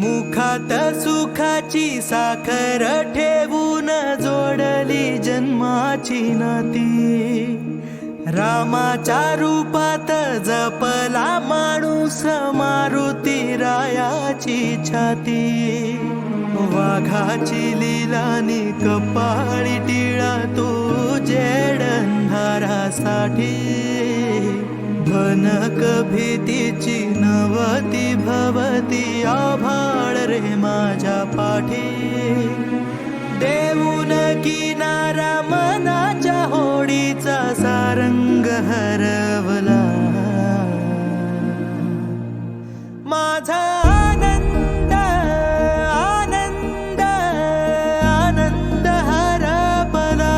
मुखात सुखाची साखर ठेवून जोडली जन्माची नाती। रामाच्या रूपात जपला माणूस मारुती रायाची छाती। वाघाची लीलानी कपाळी टिळा तू जेड अंधारासाठी। भनक भीतीची नवती भवती आभाळ रे माझ्या पाठी। देऊन किनारा मनाच्या होडीचा सारंग हरवला। माझा आनंद आनंद आनंद हरपला।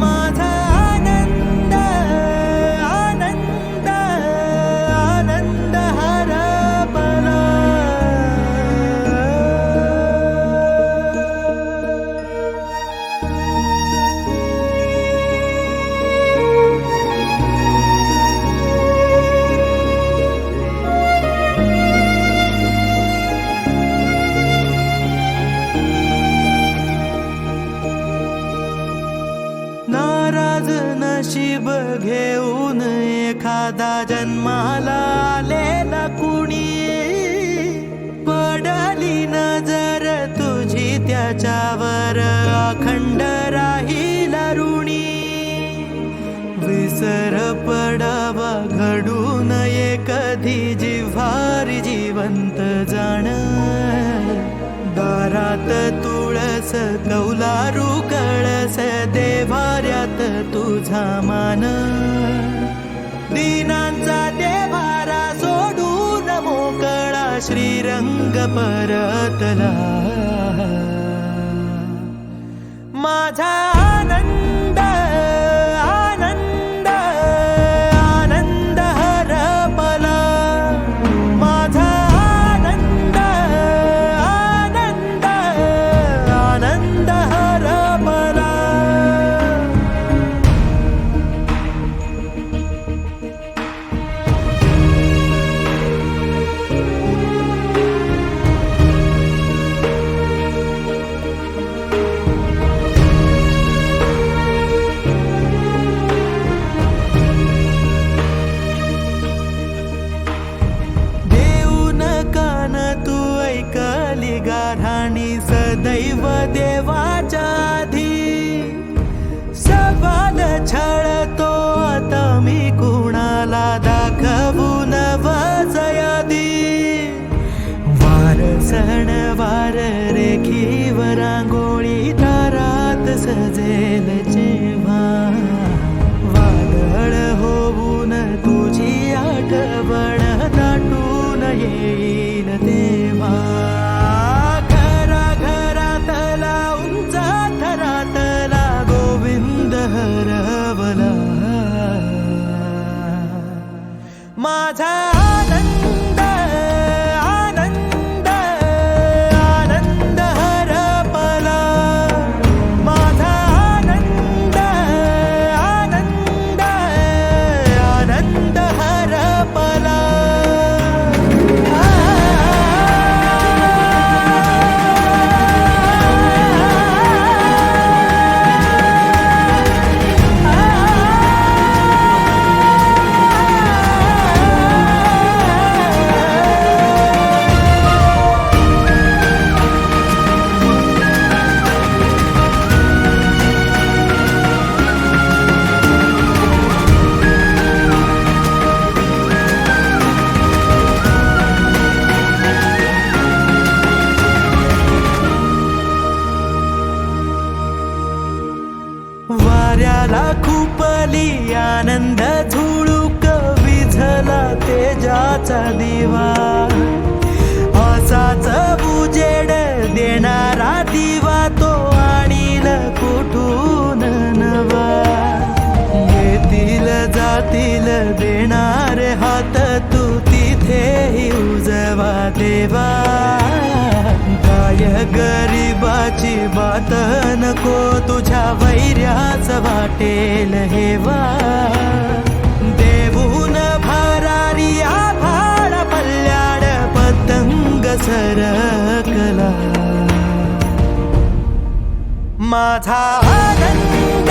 माझा आनंद आनंद आनंद हरपला। नाराज नशीब घेऊन एखादा जन्माला आलेला कुणी। पडली नजर तुझी त्याच्यावर अखंड राहील ऋणी। विसर पडावा घडू नये कधी जिव्हारी जिवंत जाण। दारात तुळस कौलारू कळस देवाऱ्यात तुझा मान। दीनांचा देवारा सोडून मोकळा श्रीरंग परतला। माझा आनंद आनंद आनंद हरपला। माझा आनंद आनंद आनंद हरपला। ऐकली गाऱ्हाणी सदैव देवाच्या आधी। सवाल छळतो आता मी कुणाला दाखवून वजयादी। वार सणवार रेखीवर रांगोळी दारात सजेल जेव्हा। वादळ होऊन तुझी आठवण दाटून येईल तेव्हा। घरा घरातला उंच थरातला गोविंद हरवला। माझा आनंद आनंद आनंद हरपला। माझा आनंद आनंद आनंद हरपला। वाऱ्याला खुपली आनंद झुळूक विझला तेजाचा दिवा। असाच उजेड देणारा दिवा तो आणील कुठून नवा। येतील जातील देणार हात तू तिथेही उजवा देवा। काय गरीबाची बात नको तुझ्या वैर्याच वाटेल हेवा। देऊन भरारी आभाळ पल्ल्याड पतंग सरकला माझा आनंद